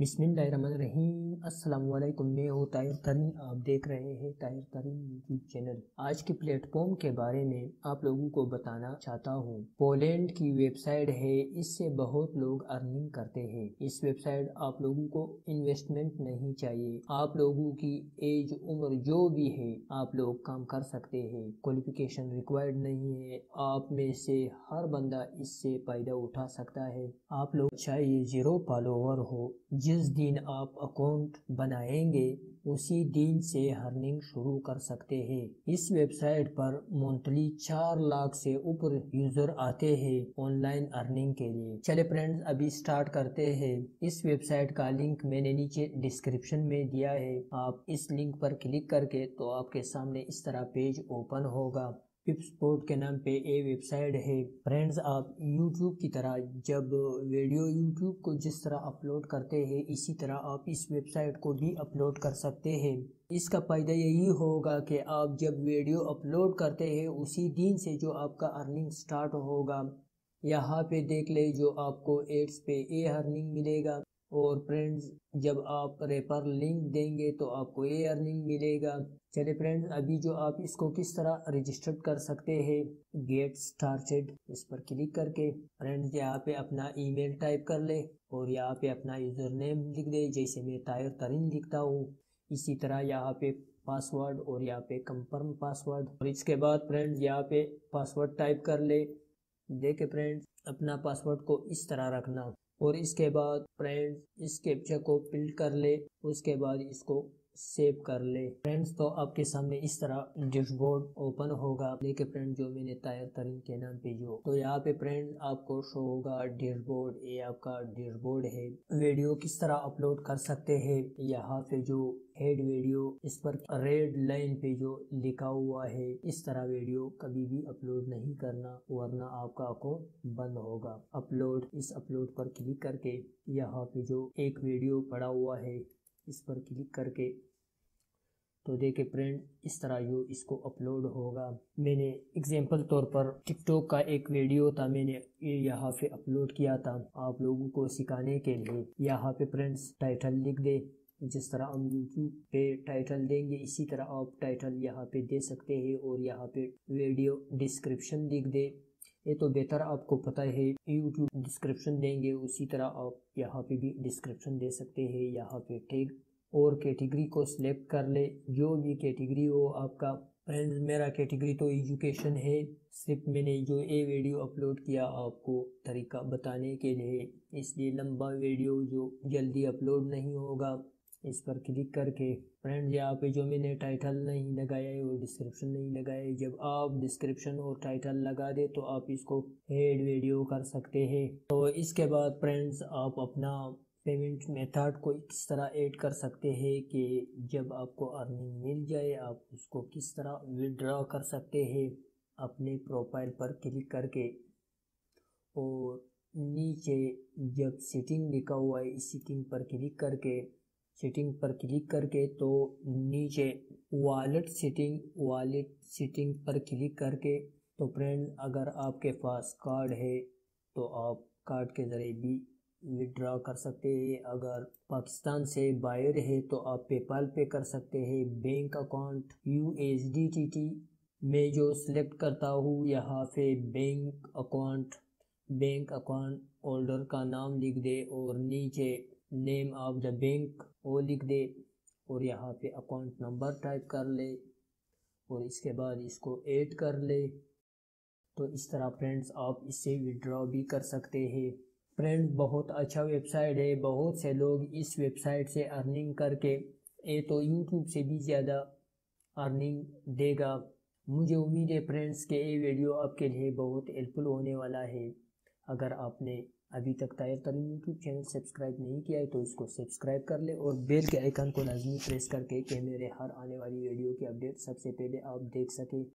बिस्मिल्लाहिर्रहमानिर्रहीम। अस्सलाम वालेकुम। मैं हूँ ताहिर तरीन, आप देख रहे हैं ताहिर तरीन यूट्यूब चैनल। आज के प्लेटफॉर्म के बारे में आप लोगों को बताना चाहता हूँ। पोलैंड की वेबसाइट है, इससे बहुत लोग अर्निंग करते हैं। इस वेबसाइट आप लोगों को इन्वेस्टमेंट नहीं चाहिए, आप लोगों की एज उम्र जो भी है आप लोग काम कर सकते हैं। क्वालिफिकेशन रिक्वायर्ड नहीं है, आप में से हर बंदा इससे फायदा उठा सकता है। आप लोग चाहे 0 फॉलोवर हो, जिस दिन आप अकाउंट बनाएंगे उसी दिन से अर्निंग शुरू कर सकते हैं। इस वेबसाइट पर मंथली 4 लाख से ऊपर यूजर आते हैं ऑनलाइन अर्निंग के लिए। चले फ्रेंड्स, अभी स्टार्ट करते हैं। इस वेबसाइट का लिंक मैंने नीचे डिस्क्रिप्शन में दिया है, आप इस लिंक पर क्लिक करके तो आपके सामने इस तरह पेज ओपन होगा। पिपस्पोर्ट के नाम पे ये वेबसाइट है। फ्रेंड्स, आप YouTube की तरह जब वीडियो YouTube को जिस तरह अपलोड करते हैं, इसी तरह आप इस वेबसाइट को भी अपलोड कर सकते हैं। इसका फ़ायदा यही होगा कि आप जब वीडियो अपलोड करते हैं उसी दिन से जो आपका अर्निंग स्टार्ट होगा। यहाँ पे देख ले, जो आपको एड्स पे ये अर्निंग मिलेगा। और फ्रेंड्स, जब आप रेफर लिंक देंगे तो आपको ये अर्निंग मिलेगा। चलिए फ्रेंड्स, अभी जो आप इसको किस तरह रजिस्टर कर सकते हैं, गेट स्टार्टेड इस पर क्लिक करके फ्रेंड्स यहाँ पे अपना ईमेल टाइप कर ले और यहाँ पे अपना यूजर नेम लिख दे। जैसे मैं ताहिर तरीन लिखता हूँ, इसी तरह यहाँ पे पासवर्ड और यहाँ पे कंफर्म पासवर्ड। और इसके बाद फ्रेंड्स यहाँ पे पासवर्ड टाइप कर ले। देखे फ्रेंड्स, अपना पासवर्ड को इस तरह रखना और इसके बाद फ्रेंड्स इस कैप्चा को फिल कर ले। उसके बाद इसको सेव कर ले। फ्रेंड्स, तो आपके सामने इस तरह डैशबोर्ड ओपन होगा। देखिए फ्रेंड्स, जो मैंने ताहिर तरीन के नाम पे जो तो यहाँ पे फ्रेंड्स आपको शो होगा डैशबोर्ड। ये आपका डैशबोर्ड है। वीडियो किस तरह अपलोड कर सकते हैं, यहाँ पे जो हेड वीडियो इस पर रेड लाइन पे जो लिखा हुआ है, इस तरह वीडियो कभी भी अपलोड नहीं करना, वरना आपका अकाउंट बंद होगा। अपलोड, इस अपलोड पर क्लिक करके यहाँ पे जो एक वीडियो पड़ा हुआ है इस पर क्लिक करके तो देखे फ्रेंड इस तरह जो इसको अपलोड होगा। मैंने एग्जांपल तौर पर टिकटॉक का एक वीडियो था, मैंने ये यहाँ पे अपलोड किया था आप लोगों को सिखाने के लिए। यहाँ पे फ्रेंड्स टाइटल लिख दे। जिस तरह हम यूट्यूब पे टाइटल देंगे इसी तरह आप टाइटल यहाँ पे दे सकते हैं। और यहाँ पे वीडियो डिस्क्रिप्शन लिख दे। ये तो बेहतर आपको पता है, यूट्यूब डिस्क्रिप्शन देंगे उसी तरह आप यहाँ पे भी डिस्क्रिप्शन दे सकते हैं। यहाँ पे टैग और कैटेगरी को सिलेक्ट कर ले, जो भी कैटेगरी हो आपका। फ्रेंड्स, मेरा कैटेगरी तो एजुकेशन है। सिर्फ मैंने जो ये वीडियो अपलोड किया आपको तरीका बताने के लिए, इसलिए लंबा वीडियो जो जल्दी अपलोड नहीं होगा। इस पर क्लिक करके फ्रेंड्स यहाँ पे जो मैंने टाइटल नहीं लगाया है और डिस्क्रिप्शन नहीं लगाया है, जब आप डिस्क्रिप्शन और टाइटल लगा दे तो आप इसको हेड वीडियो कर सकते हैं। तो इसके बाद फ्रेंड्स आप अपना पेमेंट मेथड को किस तरह ऐड कर सकते हैं कि जब आपको अर्निंग मिल जाए आप उसको किस तरह विड्रॉ कर सकते हैं। अपने प्रोफाइल पर क्लिक करके और नीचे जब सेटिंग लिखा हुआ है इस सेटिंग पर क्लिक करके तो नीचे वॉलेट सेटिंग पर क्लिक करके तो फ्रेंड अगर आपके पास कार्ड है तो आप कार्ड के ज़रिए भी विड्रॉ कर सकते हैं। अगर पाकिस्तान से बाहर है तो आप पेपाल पे कर सकते हैं। बैंक अकाउंट USDT में जो सिलेक्ट करता हूँ यहाँ पे बैंक अकाउंट होल्डर का नाम लिख दे और नीचे नेम ऑफ द बैंक वो लिख दे और यहाँ पे अकाउंट नंबर टाइप कर ले और इसके बाद इसको ऐड कर ले। तो इस तरह फ्रेंड्स आप इससे विड्रॉ भी कर सकते हैं। फ्रेंड्स, बहुत अच्छा वेबसाइट है, बहुत से लोग इस वेबसाइट से अर्निंग करके ये तो यूट्यूब से भी ज़्यादा अर्निंग देगा। मुझे उम्मीद है फ्रेंड्स कि ये वीडियो आपके लिए बहुत हेल्पफुल होने वाला है। अगर आपने अभी तक ताहिर तरीन यूट्यूब चैनल सब्सक्राइब नहीं किया है तो इसको सब्सक्राइब कर ले और बेल के आइकन को लाजमी प्रेस करके कि मेरे हर आने वाली वीडियो की अपडेट सबसे पहले आप देख सकें।